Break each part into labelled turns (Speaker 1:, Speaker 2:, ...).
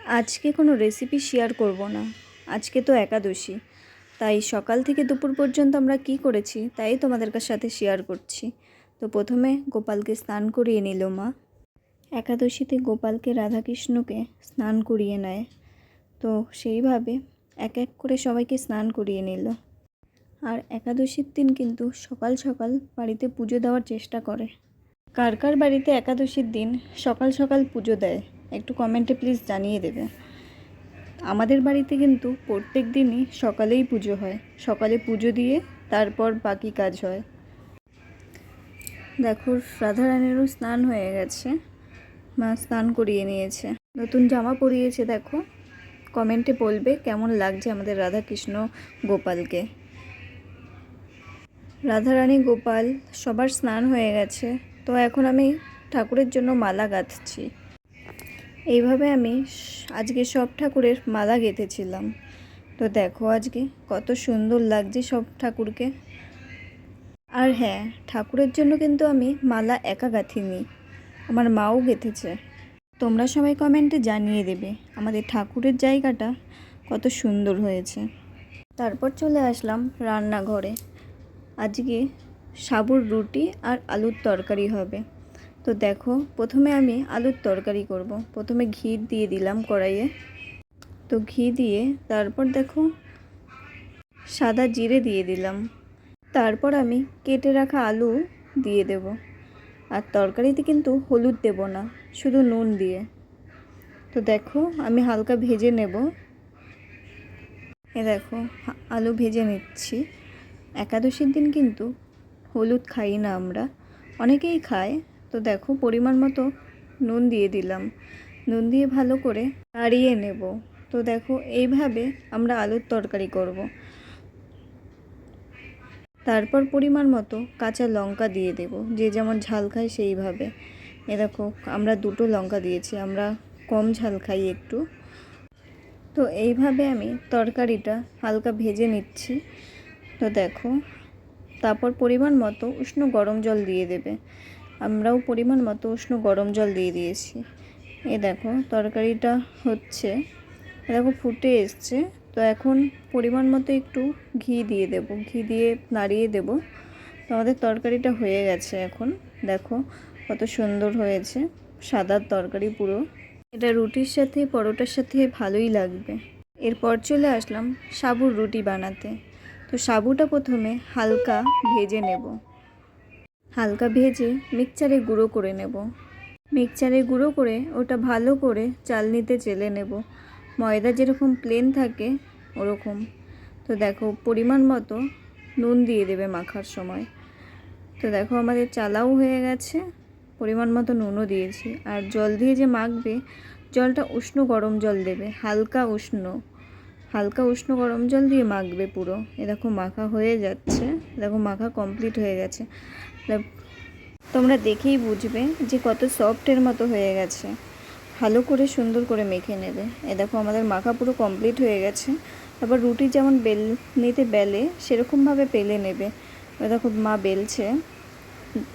Speaker 1: আজকে কোনো recipe share করব না। আজকে তো একাদশী, তাই সকাল থেকে দুপুর পর্যন্ত আমরা কি করেছি তাই তোমাদের সাথে শেয়ার করছি। তো প্রথমে গোপালকে স্নান করিয়ে নিল মা। একাদশীতে গোপালকে রাধাকৃষ্ণকে স্নান করিয়ে নেয়, তো সেইভাবে এক এক করে সবাইকে স্নান করিয়ে নিল। আর একাদশীর দিন কিন্তু সকাল সকাল বাড়িতে পুজো দেওয়ার চেষ্টা করে। কার কার বাড়িতে একাদশীর দিন সকাল সকাল পুজো দেয় একটু কমেন্টে প্লিজ জানিয়ে দেবে। আমাদের বাড়িতে কিন্তু প্রত্যেক দিনই সকালেই পুজো হয়, সকালে পুজো দিয়ে তারপর বাকি কাজ হয়। দেখো রাধারানীরও স্নান হয়ে গেছে, মা স্নান করিয়ে নিয়েছে, নতুন জামা পরিয়েছে। দেখো কমেন্টে বলবে কেমন লাগছে আমাদের রাধাকৃষ্ণ গোপালকে। রাধারানী গোপাল সবার স্নান হয়ে গেছে, তো এখন আমি ঠাকুরের জন্য মালা গাঁথছি। এইভাবে আমি আজকে সব ঠাকুরের মালা গেঁথেছিলাম। তো দেখো আজকে কত সুন্দর লাগছে সব ঠাকুরকে। আর হ্যাঁ, ঠাকুরের জন্য কিন্তু আমি মালা একা গাঁথিনি, আমার মাও গেঁথেছে। তোমরা সবাই কমেন্টে জানিয়ে দেবে আমাদের ঠাকুরের জায়গাটা কত সুন্দর হয়েছে। তারপর চলে আসলাম রান্নাঘরে। আজকে সাবুর রুটি আর আলুর তরকারি হবে। তো দেখো প্রথমে আমি আলুর তরকারি করব। প্রথমে ঘি দিয়ে দিলাম কড়াইয়ে, তো ঘি দিয়ে তারপর দেখো সাদা জিরে দিয়ে দিলাম। তারপর আমি কেটে রাখা আলু দিয়ে দেব। আর তরকারিতে কিন্তু হলুদ দেব না, শুধু নুন দিয়ে। তো দেখো আমি হালকা ভেজে নেব। দেখো আলু ভেজে নিচ্ছি। একাদশীর দিন কিন্তু হলুদ খাই না আমরা, অনেকেই খায়। তো দেখো পরিমাণ মতো নুন দিয়ে দিলাম, নুন দিয়ে ভালো করে নাড়িয়ে নেব। তো দেখো এইভাবে আমরা আলুর তরকারি করব। তারপর পরিমাণ মতো কাঁচা লঙ্কা দিয়ে দেব, যে যেমন ঝাল খায় সেইভাবে। দেখো আমরা 2টো লঙ্কা দিয়েছি, আমরা কম ঝাল খাই একটু। তো এইভাবে আমি তরকারিটা হালকা ভেজে নিচ্ছি। তো দেখো তারপর পরিমাণ মতো উষ্ণ গরম জল দিয়ে দেবে। আমরাও পরিমাণ মতো উষ্ণ গরম জল দিয়ে দিয়েছি। দেখো তরকারিটা হচ্ছে, দেখো ফুটে এসছে। তো এখন পরিমাণ মতো একটু ঘি দিয়ে দেব, ঘি দিয়ে নাড়িয়ে দেব। তো আমাদের তরকারিটা হয়ে গেছে। এখন দেখো কত সুন্দর হয়েছে, সাদার তরকারি পুরো। এটা রুটির সাথে পরোটার সাথে ভালোই লাগবে। এরপর চলে আসলাম সাবুর রুটি বানাতে। তো সাবুটা প্রথমে হালকা ভেজে নেব, হালকা ভেজে মিক্সচারে গুঁড়ো করে নেব। মিক্সচারে গুঁড়ো করে ওটা ভালো করে চালনিতে চেলে নেব, ময়দা যেরকম প্লেন থাকে ওরকম। তো দেখো পরিমাণ মতো নুন দিয়ে দেবে মাখার সময়। তো দেখো আমাদের চালাও হয়ে গেছে, পরিমাণ মতো নুনও দিয়েছি। আর জল দিয়ে যে মাখবে, জলটা উষ্ণ গরম জল দেবে, হালকা উষ্ণ গরম জল দিয়ে মাখবে পুরো। দেখো মাখা হয়ে যাচ্ছে, দেখো মাখা কমপ্লিট হয়ে গেছে। তোমরা দেখেই বুঝবে যে কত সফটের মতো হয়ে গেছে। ভালো করে সুন্দর করে মেখে নেবে। দেখো আমাদের মাখা পুরো কমপ্লিট হয়ে গেছে। তারপর রুটি যেমন নিতে বেলে সেরকমভাবে বেলে নেবে। দেখো মা বেলছে।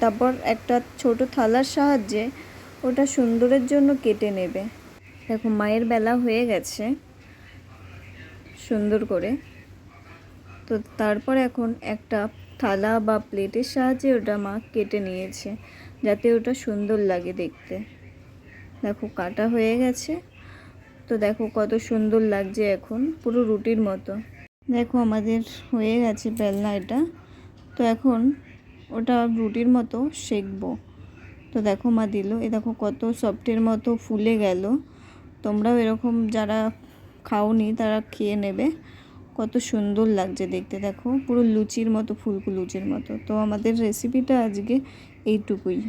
Speaker 1: তারপর একটা ছোট থালার সাহায্যে ওটা সুন্দরের জন্য কেটে নেবে। দেখো মায়ের বেলা হয়ে গেছে সুন্দর করে। তো তারপর এখন একটা থালা বা প্লেটের সাহায্যে ওটা মা কেটে নিয়েছে, যাতে ওটা সুন্দর লাগে দেখতে। দেখো কাটা হয়ে গেছে। তো দেখো কত সুন্দর লাগছে, এখন পুরো রুটির মতো। দেখো আমাদের হয়ে গেছে বেলনা এটা। তো এখন ওটা রুটির মতো সেঁকবো। তো দেখো মা দিল, দেখো কত সফটের মতো ফুলে গেল। তোমরাও এরকম যারা খাওনি তারা খেয়ে নেবে, কত সুন্দর লাগছে দেখতে। দেখো পুরো লুচির মতো, ফুলকো লুচির মতো। তো আমাদের রেসিপিটা আজকে এইটুকুই।